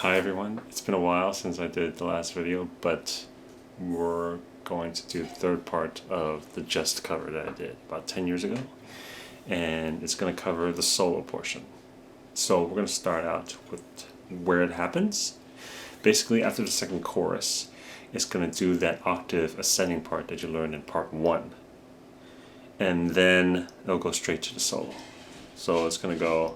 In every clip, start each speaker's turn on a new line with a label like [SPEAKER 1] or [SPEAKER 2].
[SPEAKER 1] Hi everyone, it's been a while since I did the last video, but we're going to do the third part of the Just cover that I did about 10 years ago, and it's going to cover the solo portion. So we're going to start out with where it happens. Basically, after the second chorus, it's going to do that octave ascending part that you learned in part 1, and then it'll go straight to the solo. So it's going to go,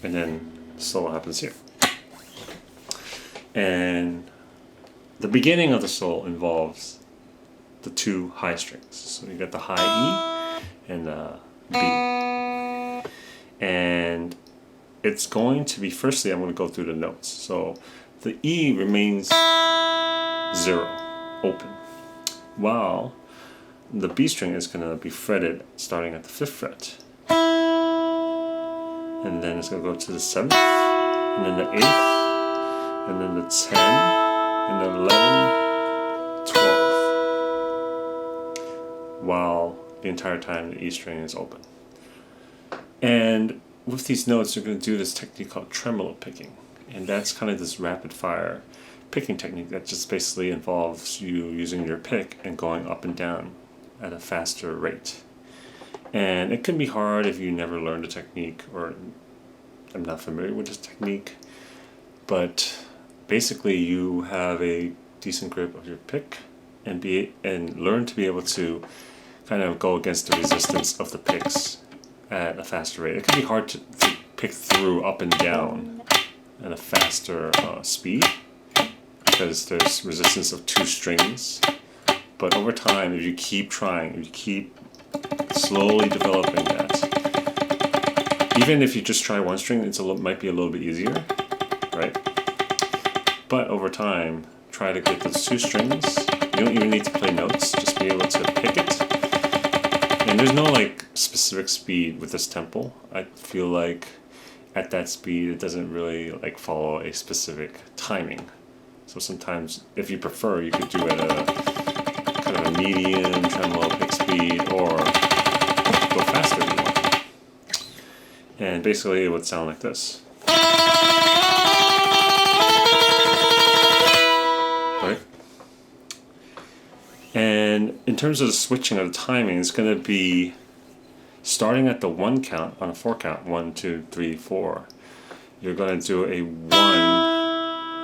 [SPEAKER 1] and then the solo happens here. And the beginning of the solo involves the two high strings. So you got the high E and the B. And it's going to be, firstly, I'm going to go through the notes. So the E remains 0, open, while the B string is going to be fretted starting at the 5th fret. And then it's going to go to the 7th, and then the 8th, and then the 10, and then 11, 12, while the entire time the E string is open. And with these notes, you're going to do this technique called tremolo picking. And that's kind of this rapid fire picking technique that just basically involves you using your pick and going up and down at a faster rate. And it can be hard if you never learned a technique or I'm not familiar with this technique, but basically you have a decent grip of your pick and learn to be able to kind of go against the resistance of the picks at a faster rate. It can be hard to pick through up and down at a faster speed because there's resistance of 2 strings. But over time, if you keep trying, if you keep slowly developing that, even if you just try 1 string, might be a little bit easier, right? But over time, try to get those 2 strings. You don't even need to play notes, just be able to pick it. And there's no like specific speed with this tempo. I feel like at that speed it doesn't really like follow a specific timing. So sometimes, if you prefer, you could do it at a kind of a medium tremolo pick speed or go faster if you want. And basically it would sound like this. Right? And in terms of the switching of the timing, it's going to be starting at the 1 count on a 4 count, 1, 2, 3, 4. You're going to do a 1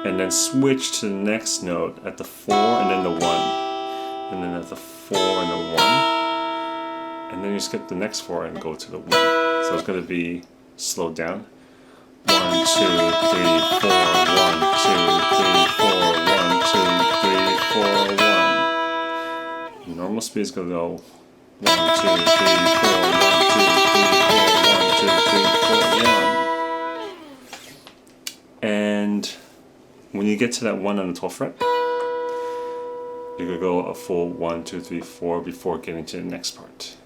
[SPEAKER 1] and then switch to the next note at the 4 and then the 1, and then at the 4 and the 1, and then you skip the next 4 and go to the 1. So it's going to be slowed down. 1, 2, 3, 4, 1, 2, 3, 4, 1, 2, 3, 4, 1. Normal speed is going to go 1, 2, 3, 4, 1, 2, 3, 4, 1, 2, 3, 4, 1. And when you get to that 1 on the 12th fret, you're going to go a full 1, 2, 3, 4 before getting to the next part.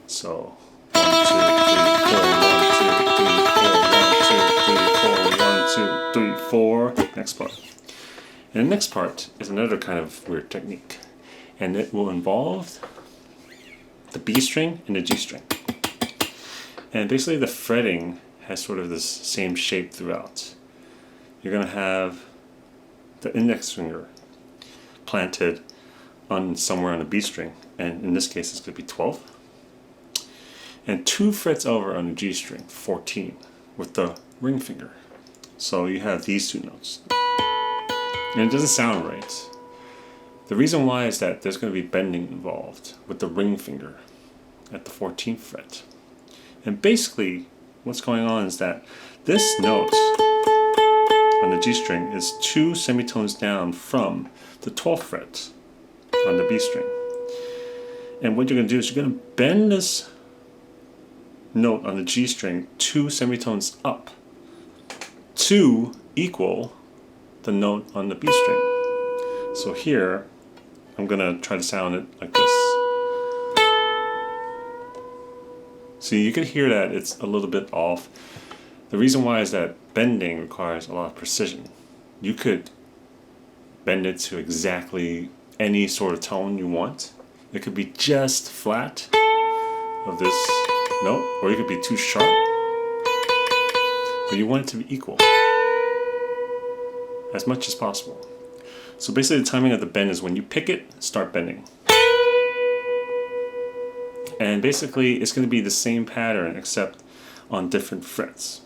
[SPEAKER 1] So 1, 2, 3, 4, 1, 2, 3, 4, 1, 2, 3, 4, 1, 2, 3, 4, next part. And the next part is another kind of weird technique. And it will involve the B string and the G string. And basically the fretting has sort of this same shape throughout. You're going to have the index finger planted on somewhere on the B string, and in this case it's going to be 12. And 2 frets over on the G string, 14, with the ring finger. So you have these 2 notes. And it doesn't sound right. The reason why is that there's going to be bending involved with the ring finger at the 14th fret. And basically what's going on is that this note on the G string is 2 semitones down from the 12th fret on the B string. And what you're going to do is you're going to bend this note on the G string 2 semitones up to equal the note on the B string. So here, I'm going to try to sound it like this. So you can hear that it's a little bit off. The reason why is that bending requires a lot of precision. You could bend it to exactly any sort of tone you want. It could be just flat of this note, or you could be too sharp, but you want it to be equal as much as possible. So basically the timing of the bend is when you pick it, start bending. And basically it's going to be the same pattern except on different frets.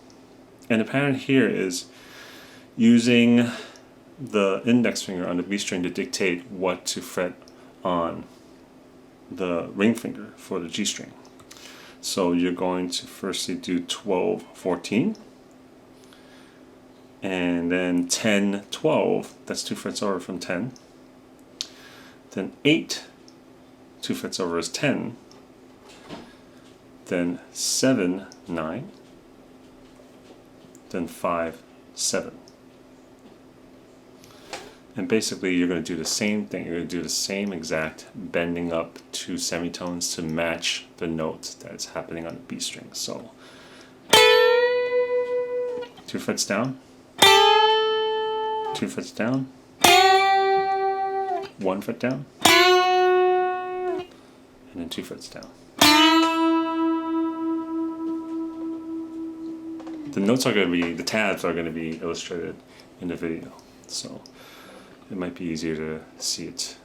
[SPEAKER 1] And the pattern here is using the index finger on the B string to dictate what to fret on the ring finger for the G string. So you're going to firstly do 12, 14, and then 10, 12, that's 2 frets over from 10. Then 8, 2 frets over is 10. Then 7, 9. Then 5, 7. And basically you're going to do the same thing. You're going to do the same exact bending up 2 semitones to match the note that's happening on the B string. So 2 frets down, 2 frets down, 1 fret down, and then 2 frets down. The notes are going to be, the tabs are going to be illustrated in the video, so it might be easier to see it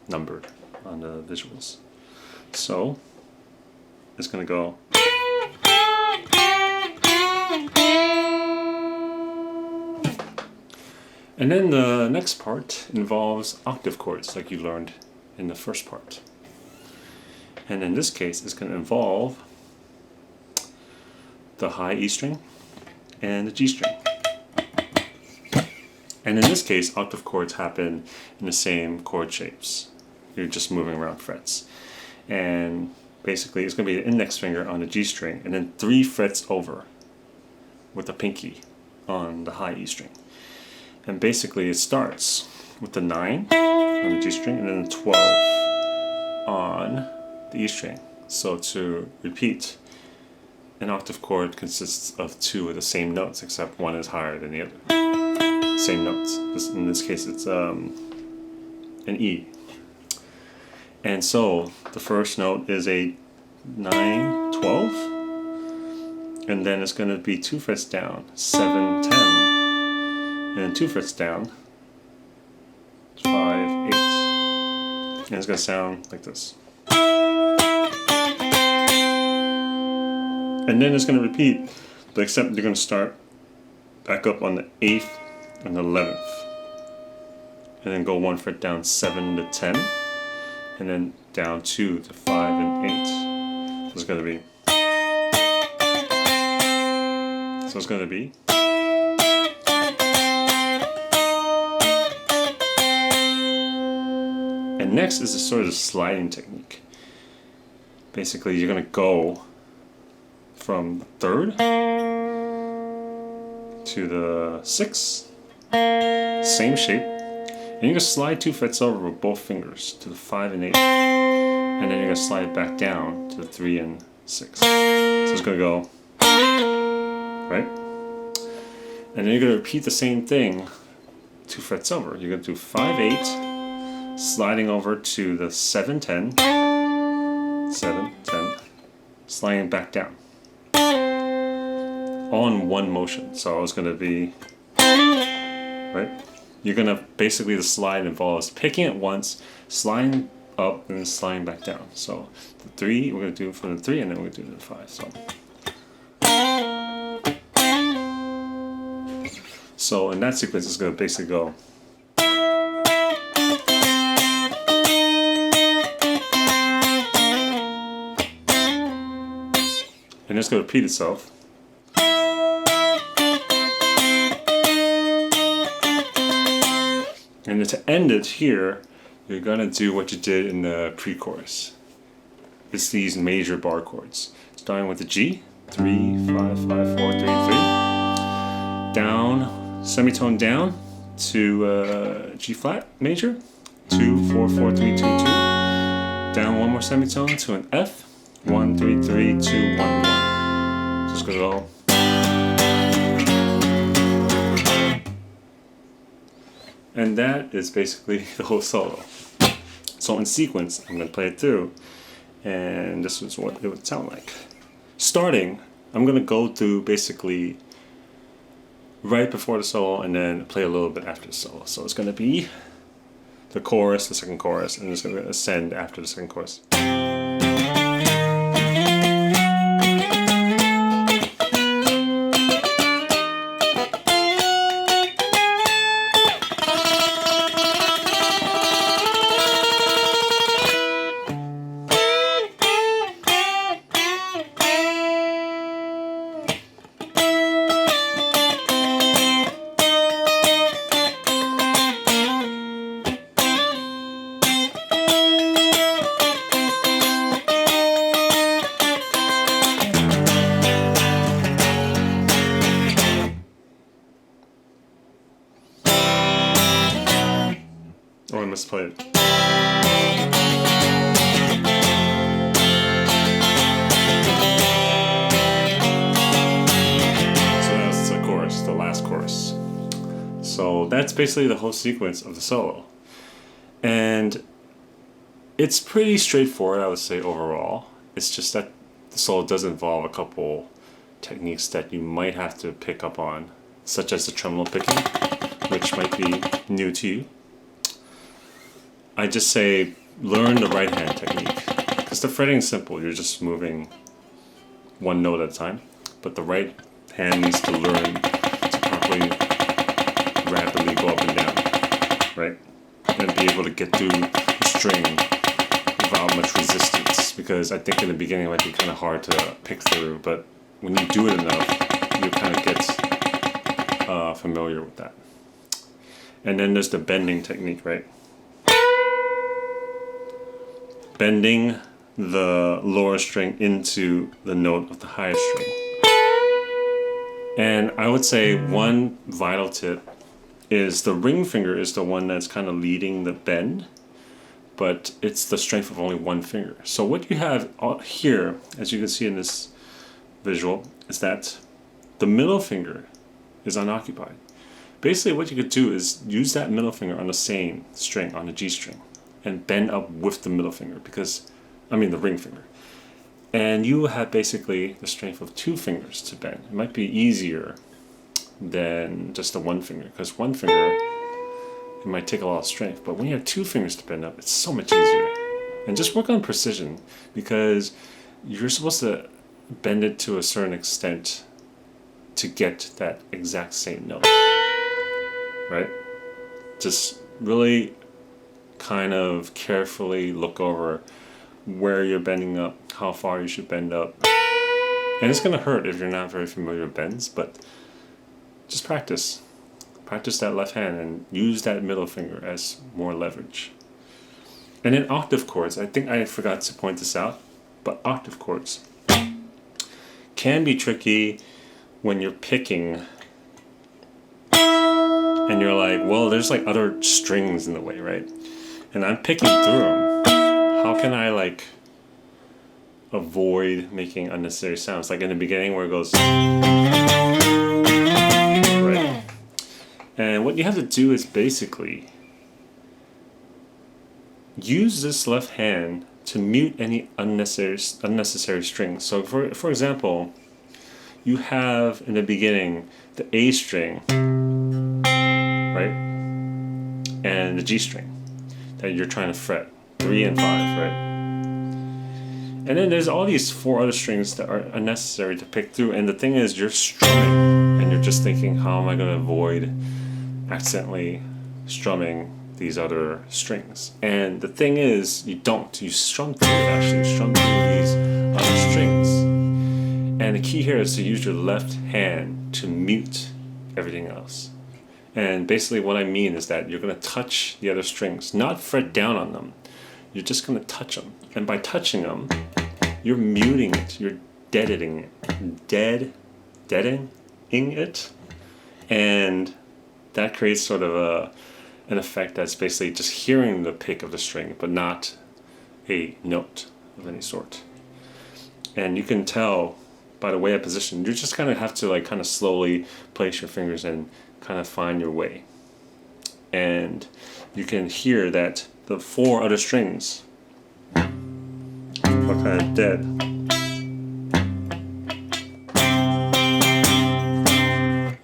[SPEAKER 1] numbered on the visuals. So it's going to go. And then the next part involves octave chords like you learned in the first part. And in this case it's going to involve the high E string and the G string. And in this case, octave chords happen in the same chord shapes. You're just moving around frets. And basically it's going to be the index finger on the G string and then 3 frets over with the pinky on the high E string. And basically it starts with the 9 on the G string and then the 12 on the E string. So to repeat, an octave chord consists of 2 of the same notes, except one is higher than the other. Same notes. In this case, it's an E. And so the first note is a 9, 12, and then it's going to be 2 frets down, 7, 10, and then 2 frets down, 5, 8, and it's going to sound like this. And then it's going to repeat, but except you're going to start back up on the 8th and the 11th. And then go 1 fret down, 7 to 10. And then down 2 to 5 and 8. So it's going to be. So it's going to be. And next is a sort of sliding technique. Basically, you're going to go from the 3rd to the 6th, same shape, and you're going to slide 2 frets over with both fingers to the 5 and 8, and then you're going to slide it back down to the 3 and 6. So it's going to go, right? And then you're going to repeat the same thing 2 frets over. You're going to do 5, 8, sliding over to the 7, 10, 7, 10, sliding back down. All in one motion. So it's going to be, right? You're going to basically, the slide involves picking it once, sliding up, and then sliding back down. So the 3, we're going to do it from the 3, and then we're going to do it to the 5. So in that sequence, it's going to basically go. And it's going to repeat itself. And then to end it here, you're going to do what you did in the pre-chorus. It's these major bar chords. Starting with the G, 3, 5, 5, 4, 3, 3. Down, semitone down to G flat major, 2, 4, 4, 3, 2, 2. Down one more semitone to an F, 1, 3, 3, 2, 1, 1. So it's going to go. And that is basically the whole solo. So in sequence, I'm going to play it through, and this is what it would sound like. Starting, I'm going to go through basically right before the solo and then play a little bit after the solo. So it's going to be the chorus, the second chorus, and it's going to ascend after the second chorus. Oh, I misplayed it. So that's the chorus, the last chorus. So that's basically the whole sequence of the solo. And it's pretty straightforward, I would say, overall. It's just that the solo does involve a couple techniques that you might have to pick up on, such as the tremolo picking, which might be new to you. I just say learn the right hand technique, because the fretting is simple. You're just moving one note at a time, but the right hand needs to learn to properly rapidly go up and down, right? And be able to get through the string without much resistance, because I think in the beginning it might be kind of hard to pick through, but when you do it enough, you kind of get familiar with that. And then there's the bending technique, right? Bending the lower string into the note of the higher string. And I would say one vital tip is the ring finger is the one that's kind of leading the bend, but it's the strength of only one finger. So what you have here, as you can see in this visual, is that the middle finger is unoccupied. Basically what you could do is use that middle finger on the same string, on the G string, and bend up with the middle finger, the ring finger. And you have basically the strength of two fingers to bend. It might be easier than just the one finger, because one finger, it might take a lot of strength, but when you have two fingers to bend up, it's so much easier. And just work on precision, because you're supposed to bend it to a certain extent to get that exact same note, right? Just really kind of carefully look over where you're bending up, how far you should bend up. And it's going to hurt if you're not very familiar with bends, but just practice. Practice that left hand and use that middle finger as more leverage. And then octave chords, I think I forgot to point this out, but octave chords can be tricky when you're picking and you're like, well, there's like other strings in the way, right? And I'm picking through them. How can I like avoid making unnecessary sounds? Like in the beginning where it goes, right? And what you have to do is basically use this left hand to mute any unnecessary strings. So for example, you have in the beginning the A string, right? And the G string that you're trying to fret, 3 and 5, right? And then there's all these 4 other strings that are unnecessary to pick through, and the thing is you're strumming and you're just thinking, how am I going to avoid accidentally strumming these other strings? And the thing is, you strum through it actually, you strum through these other strings. And the key here is to use your left hand to mute everything else. And basically what I mean is that you're going to touch the other strings, not fret down on them. You're just going to touch them. And by touching them, you're muting it. You're deadening it. Deadening it. And that creates sort of an effect that's basically just hearing the pick of the string, but not a note of any sort. And you can tell by the way I position, you just kind of have to like kind of slowly place your fingers and kind of find your way. and you can hear that the 4 other strings are kind of dead.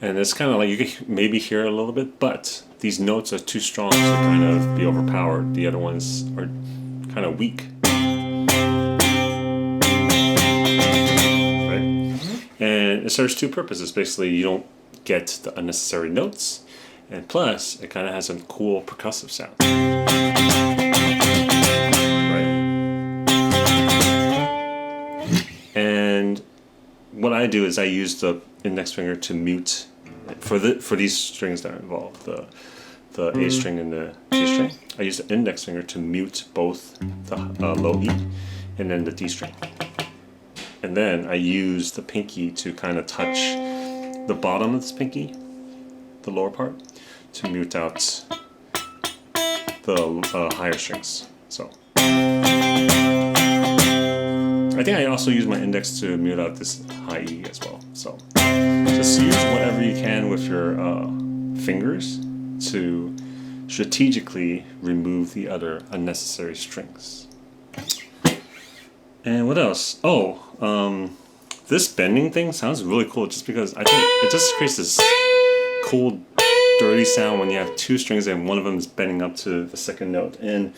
[SPEAKER 1] And it's kind of like you can maybe hear it a little bit, but these notes are too strong to kind of be overpowered. The other ones are kind of weak. Right? And it serves 2 purposes. Basically, you don't get the unnecessary notes, and plus, it kind of has a cool percussive sound. Right? And what I do is I use the index finger to mute for these strings that are involved, the A string and the G string. I use the index finger to mute both the low E and then the D string. And then I use the pinky to kind of touch the bottom of this pinky, the lower part, to mute out the higher strings. So I think I also use my index to mute out this high E as well. So just use whatever you can with your fingers to strategically remove the other unnecessary strings. And what else? Oh, this bending thing sounds really cool just because I think it just creates this cool, dirty sound when you have 2 strings and one of them is bending up to the second note. And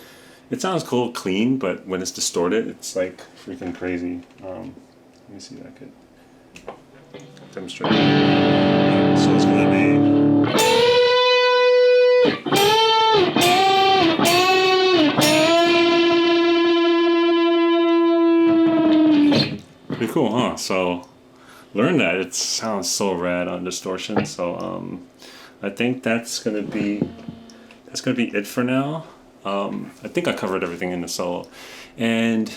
[SPEAKER 1] it sounds cool, clean, but when it's distorted, it's like freaking crazy. Let me see if I could demonstrate. So it's going to be... Pretty cool, huh? So learn that. It sounds so rad on distortion. So I think that's gonna be it for now. I think I covered everything in the solo, and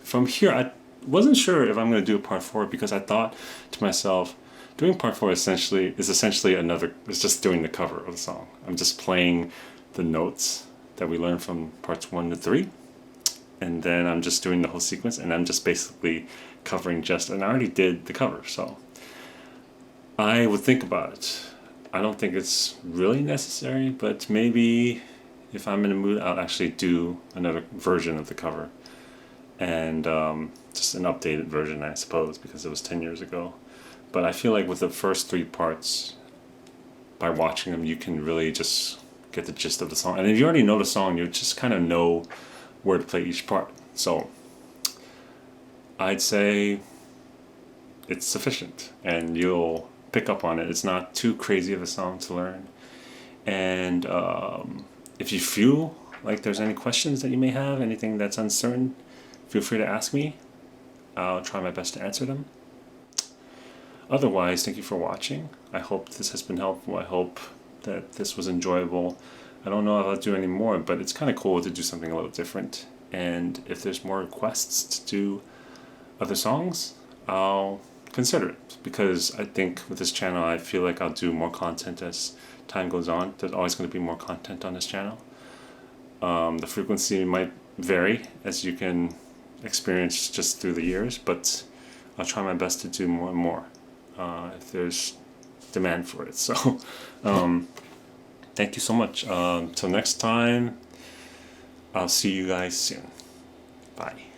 [SPEAKER 1] from here I wasn't sure if I'm gonna do a part 4 because I thought to myself, doing part 4 is essentially it's just doing the cover of the song. I'm just playing the notes that we learned from parts 1 to 3. And then I'm just doing the whole sequence, and I'm just basically covering and I already did the cover, so I would think about it. I don't think it's really necessary, but maybe if I'm in a mood, I'll actually do another version of the cover, and just an updated version, I suppose, because it was 10 years ago. But I feel like with the first 3 parts, by watching them, you can really just get the gist of the song. And if you already know the song, you just kind of know where to play each part. So I'd say it's sufficient and you'll pick up on it. It's not too crazy of a song to learn. And if you feel like there's any questions that you may have, anything that's uncertain, feel free to ask me. I'll try my best to answer them. Otherwise, thank you for watching. I hope this has been helpful. I hope that this was enjoyable. I don't know if I'll do any more, but it's kind of cool to do something a little different. And if there's more requests to do other songs, I'll consider it. Because I think with this channel, I feel like I'll do more content as time goes on. There's always going to be more content on this channel. The frequency might vary, as you can experience just through the years, but I'll try my best to do more and more if there's demand for it. So thank you so much. Till next time, I'll see you guys soon. Bye.